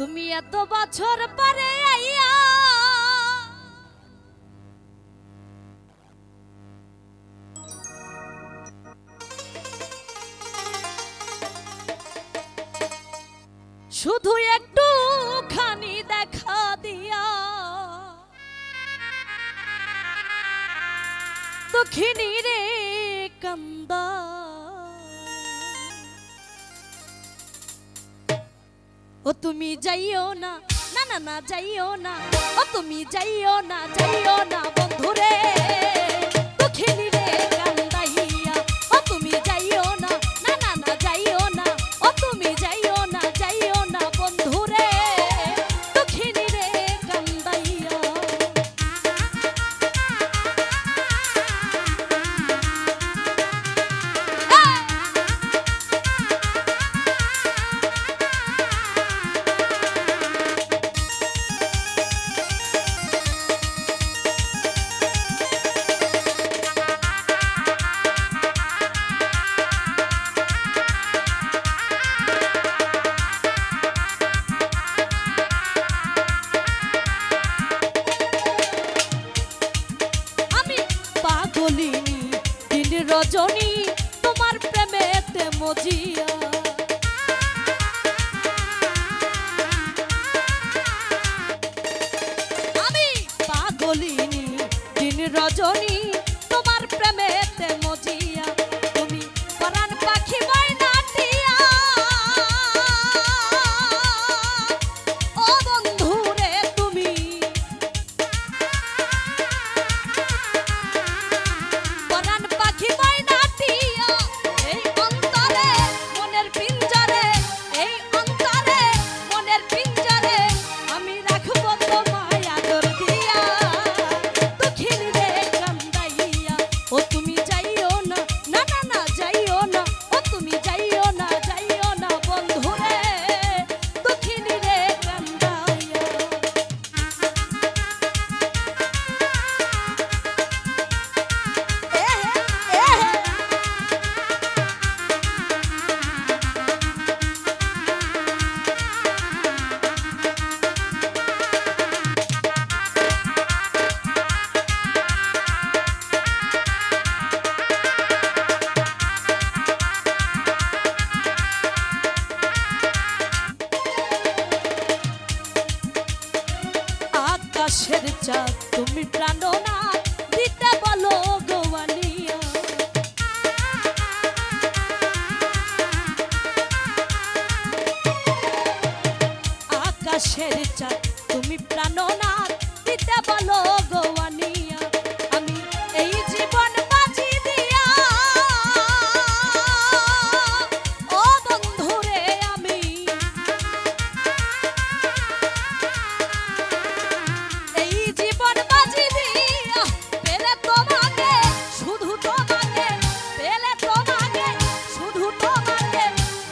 তুমি এত বছর পরে আইয়া শুধু একটু খানি দেখা দিয়া দুঃখিনী রে কান্দা ও তুমি যাইও না না না না যাইও না ও তুমি যাইও না বন্ধুরে দুঃখিনী রে কান্দাইয়া ও তুমি যাইও না না না না যাইও না ও তুমি যাইও না বন্ধুরে দুঃখিনী রে কান্দাইয়া রজনী তোমার প্রেমেতে মজিয়া আমি পাগলিনী দিন রজনী তোমার প্রেমেতে মজিয়া তুমি পরাণ পাখি ময়নাটিয়া ও বন্ধুরে তুমি পরাণ পাখি আকাশের চাঁদ তুমি প্রাণনাথ দিতে বলো গোয়ানিয়া আকাশের চাঁদ তুমি প্রাণনাথ দিতে বলো গোয়ানিয়া আমি এই জীবন বাজি দিয়া ও বন্ধুরে আমি জীবন বাজি দিয়া পেলে তোমাকে শুধু তোমাকে পেলে তোমাকে শুধু তোমাকে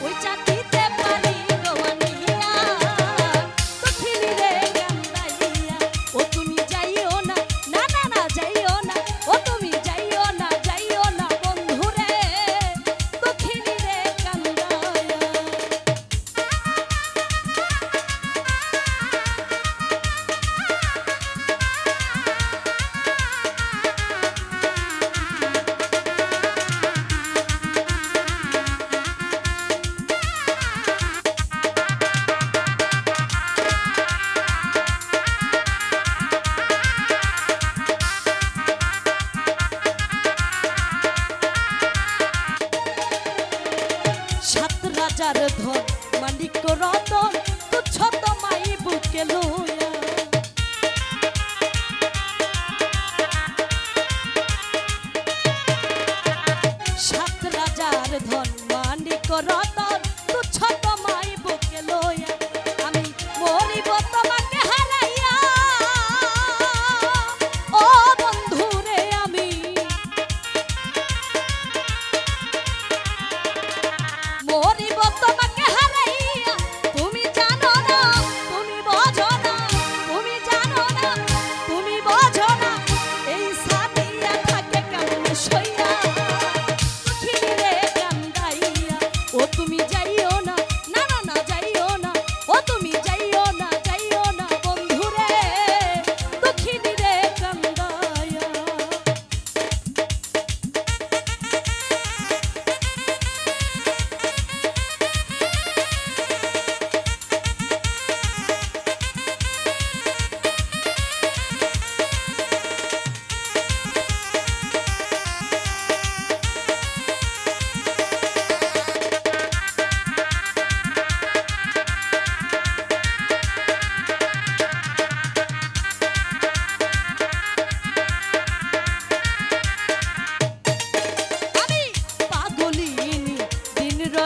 ওই চাঁদিতে পারি গোয়ানিয়া দুঃখিনী রে কান্দাইয়া ও তুমি যাইও না না না না যাইও না ও তুমি যাইও না বন্ধুরে দুঃখিনী রে কান্দাইয়া রাজার ধন মালিক রতন তুচ্ছ তোমাই বুকে লইয়া সাত রাজার ধন মালিক রতন তুচ্ছ তোমাই বুকে লইয়া আমি মরিব তোমাকে হারাইয়া ও বন্ধুরে আমি মরিব তোমাকে হারাইয়া তুমি জানো না তুমি বোঝো না তুমি জানো না তুমি বোঝো না এই সাথিয়া থাকে কেমন সইয়া দুঃখিনী রে কান্দাইয়া ও তুমি যাই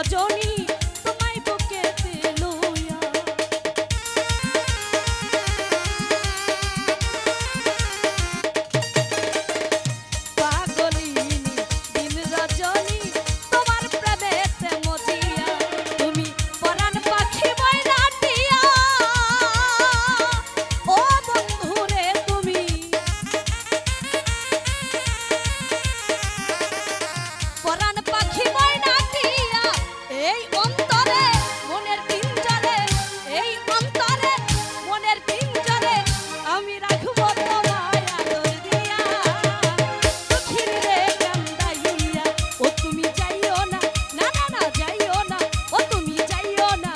রজনী তোমায় বুকেতে লইয়া পাগলিনী দিন রজনী তোমার প্রেমেতে মজিয়া তুমি পরাণ পাখি ময়নাটিয়া ও বন্ধুরে তুমি পরাণ পাখি ময়নাটিয়া এই অন্তরে মনের পিঞ্জরে এই অন্তরে মনের পিঞ্জরে আমি রাখবো তোমায় আদর দিয়া দুঃখিনী রে কান্দাইয়া ও তুমি যাইও না না না না যাইও না ও তুমি যাইও না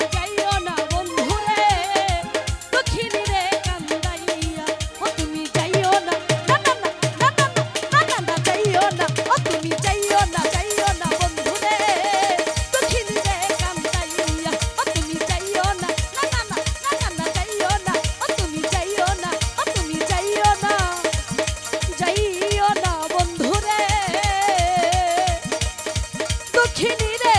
বন্ধুরে দুঃখিনী রে কান্দাইয়া ও তুমি যাইও না না না না না না না না যাইও না ও তুমি যাইও না বন্ধুরে দুঃখিনী রে কান্দাইয়া ও তুমি যাইও না না না না যাইও না ও তুমি যাইও না বন্ধুরে দুঃখিনী রে